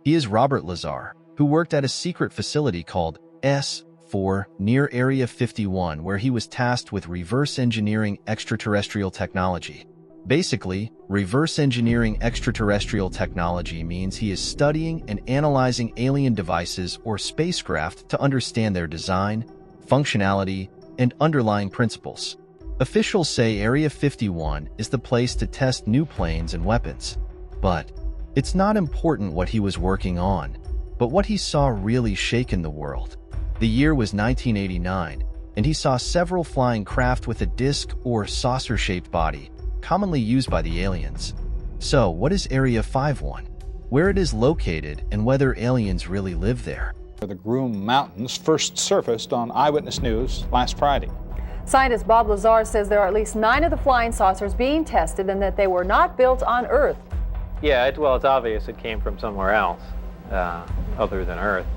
He is Robert Lazar, who worked at a secret facility called S4 near Area 51, where he was tasked with reverse engineering extraterrestrial technology. Basically, reverse engineering extraterrestrial technology means he is studying and analyzing alien devices or spacecraft to understand their design, functionality, and underlying principles. Officials say Area 51 is the place to test new planes and weapons. But it's not important what he was working on, but what he saw really shaken the world. The year was 1989, and he saw several flying craft with a disc or saucer-shaped body, commonly used by the aliens. So, what is Area 51? Where it is located and whether aliens really live there? The Groom Mountains first surfaced on Eyewitness News last Friday. Scientist Bob Lazar says there are at least 9 of the flying saucers being tested and that they were not built on Earth. Yeah, it's obvious it came from somewhere else, other than Earth.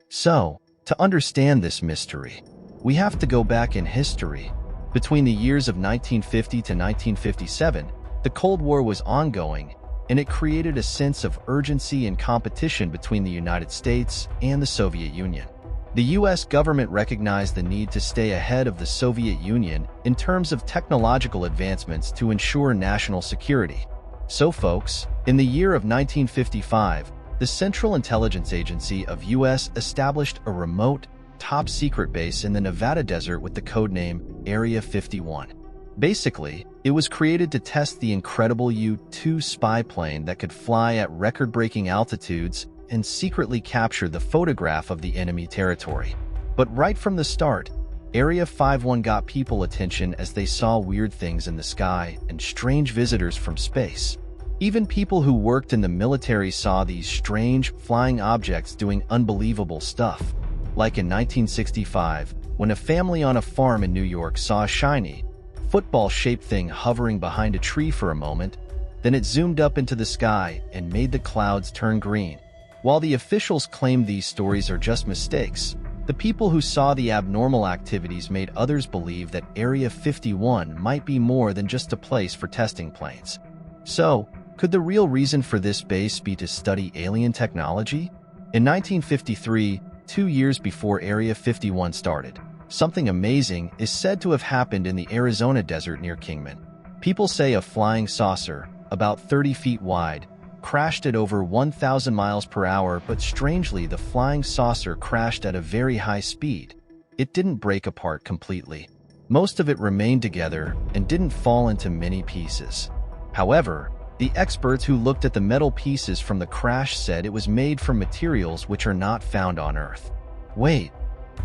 So, to understand this mystery, we have to go back in history. Between the years of 1950 to 1957, the Cold War was ongoing, and it created a sense of urgency and competition between the United States and the Soviet Union. The U.S. government recognized the need to stay ahead of the Soviet Union in terms of technological advancements to ensure national security. So folks, in the year of 1955, the Central Intelligence Agency of U.S. established a remote, top-secret base in the Nevada desert with the codename Area 51. Basically, it was created to test the incredible U-2 spy plane that could fly at record-breaking altitudes and secretly capture the photograph of the enemy territory. But right from the start, Area 51 got people attention as they saw weird things in the sky and strange visitors from space. Even people who worked in the military saw these strange, flying objects doing unbelievable stuff. Like in 1965, when a family on a farm in New York saw a shiny, football-shaped thing hovering behind a tree for a moment, then it zoomed up into the sky and made the clouds turn green. While the officials claimed these stories are just mistakes, the people who saw the abnormal activities made others believe that Area 51 might be more than just a place for testing planes. So, could the real reason for this base be to study alien technology? In 1953, 2 years before Area 51 started, something amazing is said to have happened in the Arizona desert near Kingman. People say a flying saucer, about 30 feet wide, crashed at over 1,000 miles per hour, but strangely the flying saucer crashed at a very high speed. It didn't break apart completely. Most of it remained together and didn't fall into many pieces. However, the experts who looked at the metal pieces from the crash said it was made from materials which are not found on Earth. Wait,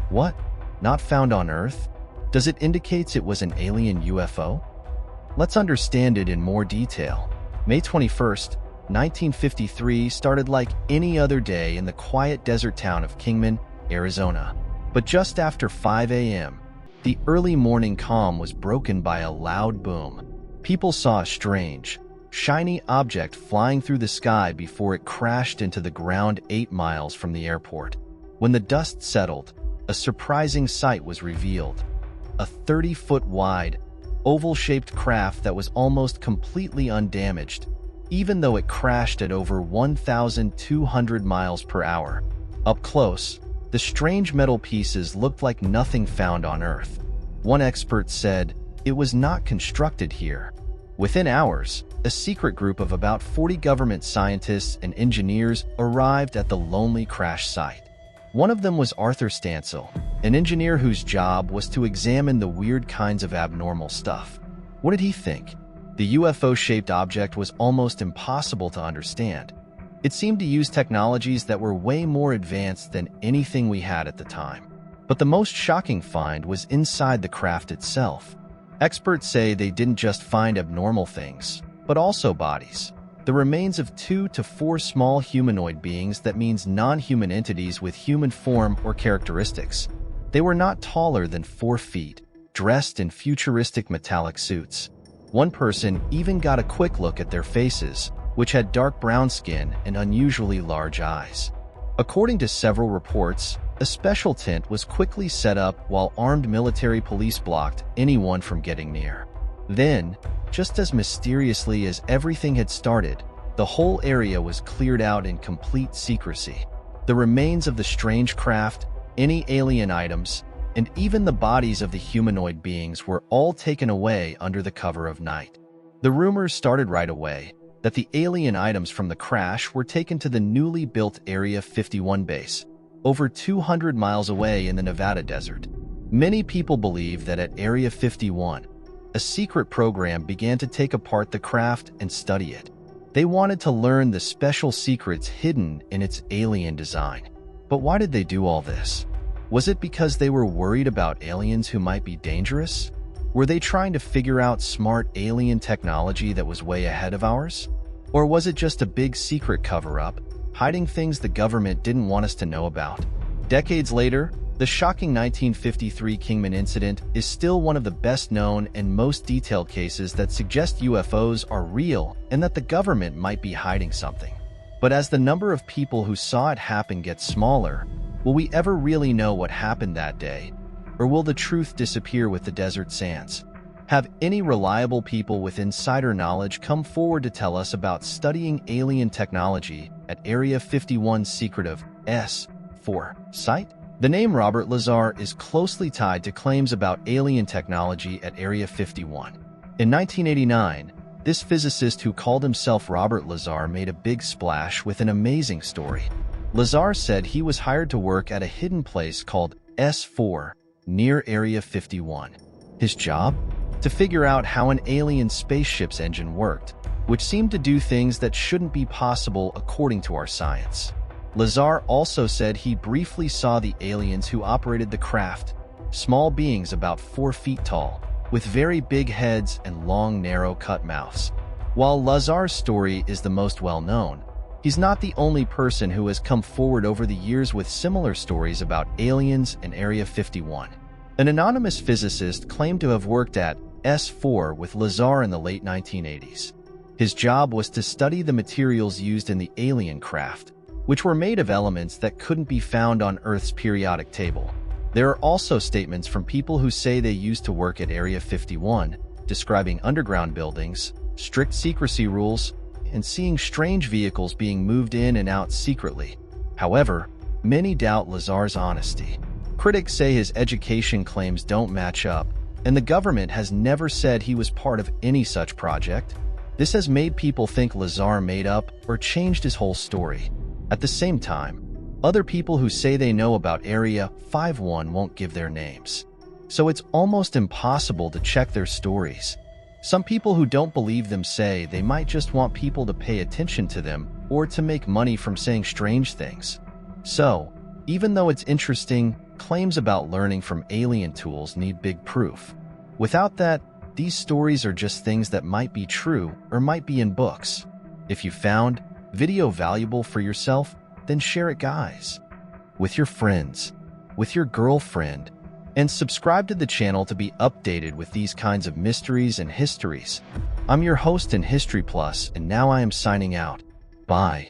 what? Not found on Earth? Does it indicate it was an alien UFO? Let's understand it in more detail. May 21st, 1953 started like any other day in the quiet desert town of Kingman, Arizona. But just after 5 a.m., the early morning calm was broken by a loud boom. People saw a strange, shiny object flying through the sky before it crashed into the ground 8 miles from the airport. When the dust settled, a surprising sight was revealed. A 30-foot wide, oval-shaped craft that was almost completely undamaged, even though it crashed at over 1,200 miles per hour. Up close, the strange metal pieces looked like nothing found on Earth. One expert said, "It was not constructed here." Within hours, a secret group of about 40 government scientists and engineers arrived at the lonely crash site. One of them was Arthur Stansel, an engineer whose job was to examine the weird kinds of abnormal stuff. What did he think? The UFO-shaped object was almost impossible to understand. It seemed to use technologies that were way more advanced than anything we had at the time. But the most shocking find was inside the craft itself. Experts say they didn't just find abnormal things, but also bodies. The remains of 2 to 4 small humanoid beings, that means non-human entities with human form or characteristics. They were not taller than 4 feet, dressed in futuristic metallic suits. One person even got a quick look at their faces, which had dark brown skin and unusually large eyes. According to several reports, a special tent was quickly set up while armed military police blocked anyone from getting near. Then, just as mysteriously as everything had started, the whole area was cleared out in complete secrecy. The remains of the strange craft, any alien items, and even the bodies of the humanoid beings were all taken away under the cover of night. The rumors started right away that the alien items from the crash were taken to the newly built Area 51 base, over 200 miles away in the Nevada desert. Many people believe that at Area 51, a secret program began to take apart the craft and study it. They wanted to learn the special secrets hidden in its alien design. But why did they do all this? Was it because they were worried about aliens who might be dangerous? Were they trying to figure out smart alien technology that was way ahead of ours? Or was it just a big secret cover-up, hiding things the government didn't want us to know about? Decades later, the shocking 1953 Kingman incident is still one of the best-known and most detailed cases that suggest UFOs are real and that the government might be hiding something. But as the number of people who saw it happen gets smaller, will we ever really know what happened that day? Or will the truth disappear with the desert sands? Have any reliable people with insider knowledge come forward to tell us about studying alien technology at Area 51's secretive S4 site? The name Robert Lazar is closely tied to claims about alien technology at Area 51. In 1989, this physicist who called himself Robert Lazar made a big splash with an amazing story. Lazar said he was hired to work at a hidden place called S4 near Area 51. His job? To figure out how an alien spaceship's engine worked, which seemed to do things that shouldn't be possible according to our science. Lazar also said he briefly saw the aliens who operated the craft, small beings about 4 feet tall, with very big heads and long, narrow-cut mouths. While Lazar's story is the most well-known, he's not the only person who has come forward over the years with similar stories about aliens in Area 51. An anonymous physicist claimed to have worked at S4 with Lazar in the late 1980s. His job was to study the materials used in the alien craft, which were made of elements that couldn't be found on Earth's periodic table. There are also statements from people who say they used to work at Area 51, describing underground buildings, strict secrecy rules, and seeing strange vehicles being moved in and out secretly. However, many doubt Lazar's honesty. Critics say his education claims don't match up, and the government has never said he was part of any such project. This has made people think Lazar made up or changed his whole story. At the same time, other people who say they know about Area 51 won't give their names. So it's almost impossible to check their stories. Some people who don't believe them say they might just want people to pay attention to them or to make money from saying strange things. So, even though it's interesting, claims about learning from alien tools need big proof. Without that, these stories are just things that might be true or might be in books. If you found video valuable for yourself, then share it, guys, with your friends, with your girlfriend, and subscribe to the channel to be updated with these kinds of mysteries and histories. I'm your host in HistoryPLUS, and now I am signing out. Bye.